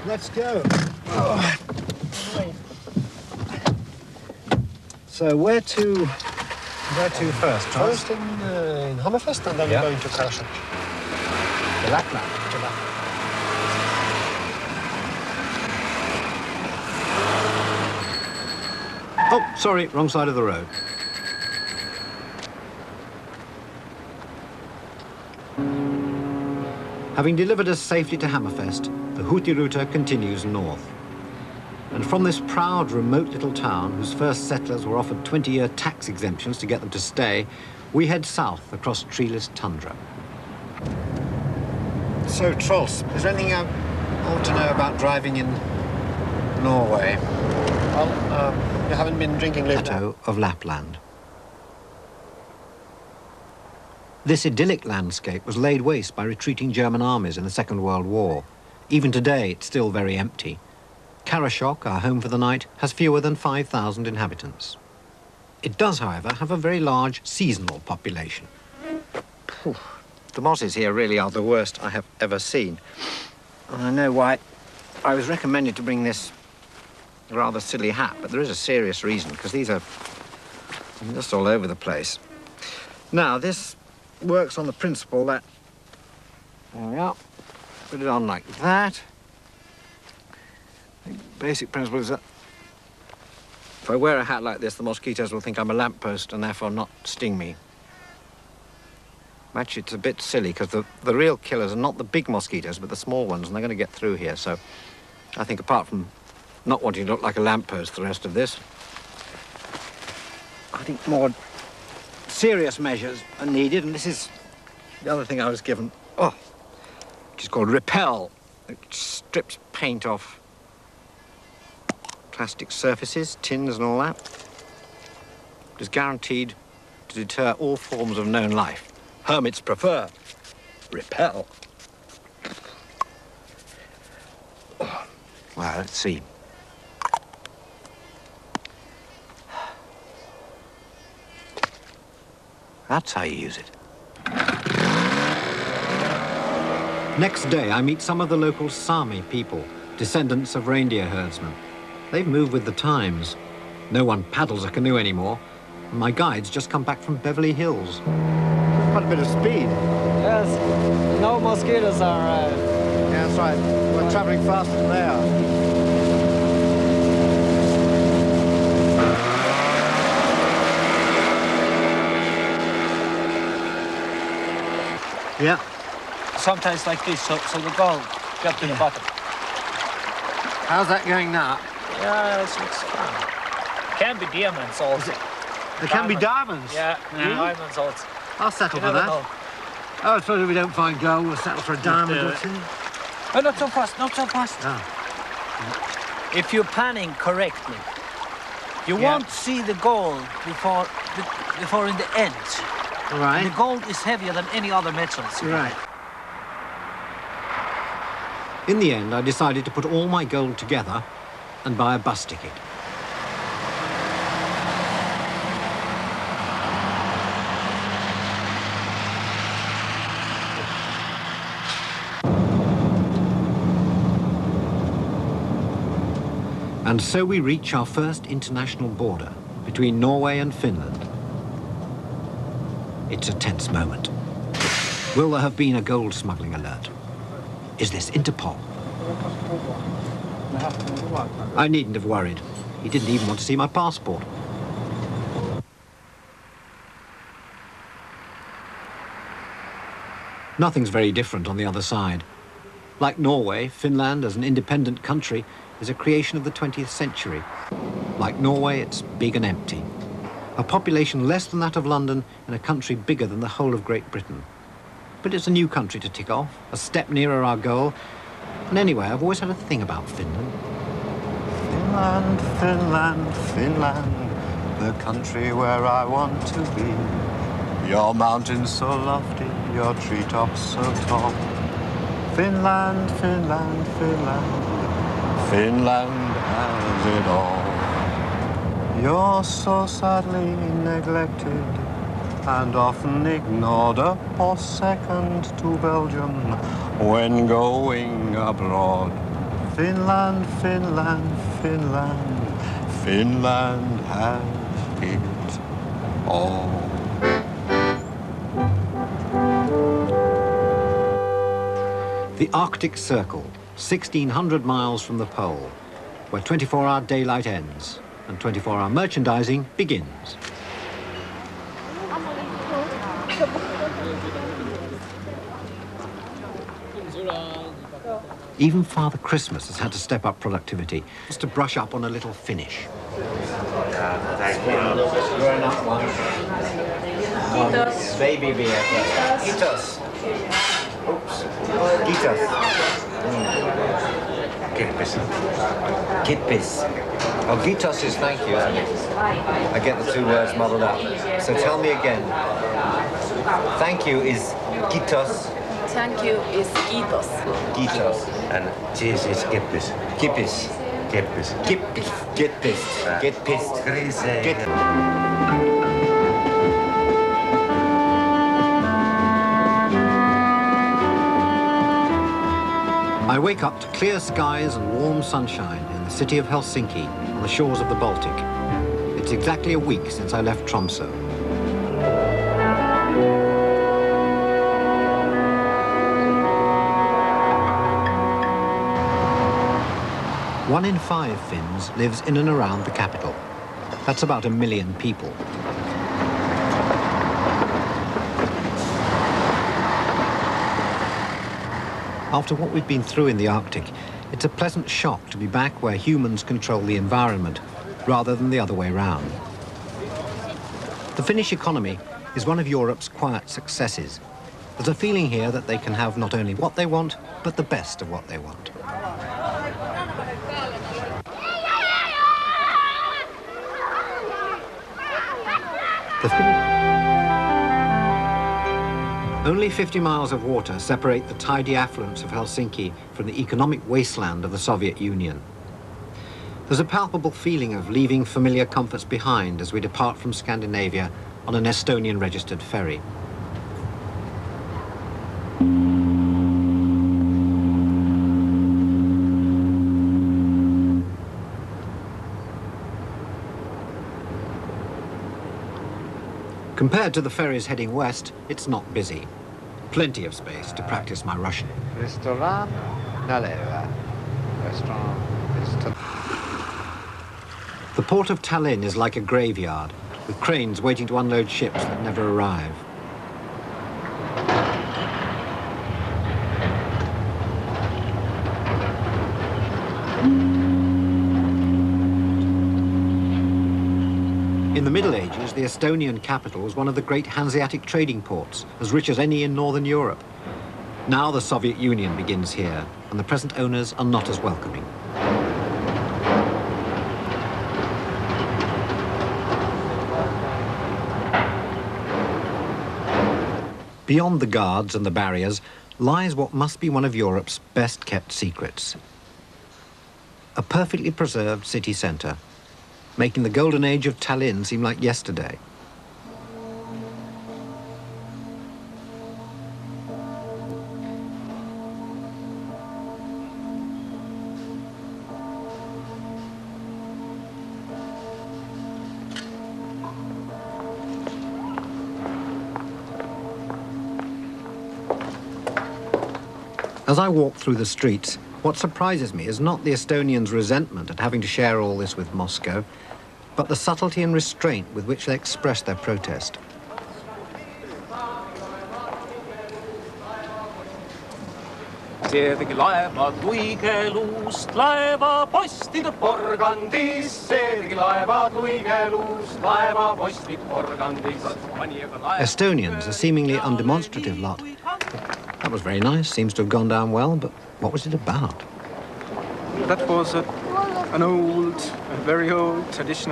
Let's go. Oh. So where to first, Charles? First in Hammerfest and then we're going to Karasjok. To Lapland. Oh, sorry, wrong side of the road. Having delivered us safely to Hammerfest, the Hurtigrute continues north. And from this proud, remote little town, whose first settlers were offered 20-year tax exemptions to get them to stay, we head south across treeless tundra. So, Troels, is there anything I ought to know about driving in Norway? Well, you haven't been drinking lately. Plateau of Lapland. This idyllic landscape was laid waste by retreating German armies in the Second World War. Even today, it's still very empty. Karasjok, our home for the night, has fewer than 5,000 inhabitants. It does, however, have a very large seasonal population. The mosses here really are the worst I have ever seen. And I know why I was recommended to bring this rather silly hat, but there is a serious reason, because these are just all over the place. Now, this works on the principle that, there we are, put it on like that. The basic principle is that if I wear a hat like this, the mosquitoes will think I'm a lamppost and therefore not sting me. Actually, it's a bit silly, because the real killers are not the big mosquitoes, but the small ones, and they're going to get through here. So I think apart from not wanting to look like a lamppost the rest of this, I think more serious measures are needed, and this is the other thing I was given, which is called Repel. It strips paint off plastic surfaces, tins and all that. It is guaranteed to deter all forms of known life. Hermits prefer Repel. Well, let's see. That's how you use it. Next day, I meet some of the local Sami people, descendants of reindeer herdsmen. They've moved with the times. No one paddles a canoe anymore. And my guide's just come back from Beverly Hills. Quite a bit of speed. Yes, no mosquitoes are... Yeah, that's right. We're traveling faster than they are. Yeah. Sometimes like this, so the gold got to the bottom. How's that going now? Yeah, it's fine. Can be diamonds also. There can be diamonds? Yeah, diamonds also. I'll settle for that. Know. Oh, I suppose if we don't find gold, we'll settle for a diamond or two. Oh, not so fast, not so fast. Oh. If you're panning correctly, you won't see the gold before in the end. All right. The gold is heavier than any other metals. Right. In the end, I decided to put all my gold together and buy a bus ticket. And so we reach our first international border between Norway and Finland. It's a tense moment. Will there have been a gold smuggling alert? Is this Interpol? I needn't have worried. He didn't even want to see my passport. Nothing's very different on the other side. Like Norway, Finland, as an independent country, is a creation of the 20th century. Like Norway, it's big and empty. A population less than that of London in a country bigger than the whole of Great Britain. But it's a new country to tick off, a step nearer our goal. And anyway, I've always had a thing about Finland. Finland, Finland, Finland, the country where I want to be. Your mountains so lofty, your treetops so tall. Finland, Finland, Finland, Finland has it all. You're so sadly neglected and often ignored, a post second to Belgium when going abroad. Finland, Finland, Finland, Finland has it all. The Arctic Circle, 1,600 miles from the pole, where 24-hour daylight ends and 24-hour merchandising begins. Even Father Christmas has had to step up productivity, just to brush up on a little Finnish. Grown-up one. Baby beer. Kiitos. Oops. Kiitos. Kippis. Kippis. Oh, kiitos is thank you, isn't it? I get the two words muddled up. So tell me again. Thank you is kiitos. Thank you is kiitos. Kiitos. And cheese is kippis. Kippis. Kippis. Kippis. Get pissed. Get pissed. Greasy. I wake up to clear skies and warm sunshine in the city of Helsinki on the shores of the Baltic. It's exactly a week since I left Tromsø. One in 5 Finns lives in and around the capital. That's about 1 million people. After what we've been through in the Arctic, it's a pleasant shock to be back where humans control the environment, rather than the other way round. The Finnish economy is one of Europe's quiet successes. There's a feeling here that they can have not only what they want, but the best of what they want. Only 50 miles of water separate the tidy affluence of Helsinki from the economic wasteland of the Soviet Union. There's a palpable feeling of leaving familiar comforts behind as we depart from Scandinavia on an Estonian registered ferry. Compared to the ferries heading west, it's not busy. Plenty of space to practice my Russian. Restaurant Naleva. Restaurant. The port of Tallinn is like a graveyard, with cranes waiting to unload ships that never arrive. In the Middle Ages, the Estonian capital was one of the great Hanseatic trading ports, as rich as any in Northern Europe. Now the Soviet Union begins here, and the present owners are not as welcoming. Beyond the guards and the barriers lies what must be one of Europe's best-kept secrets. A perfectly preserved city centre, making the golden age of Tallinn seem like yesterday. As I walk through the streets, what surprises me is not the Estonians' resentment at having to share all this with Moscow, but the subtlety and restraint with which they express their protest. See tegi laevad luigeluust, laevapostid porgandis. See tegi laevad luigeluust, laevapostid porgandis. Estonians, a seemingly undemonstrative lot. That was very nice, seems to have gone down well, but what was it about? That was a very old, traditional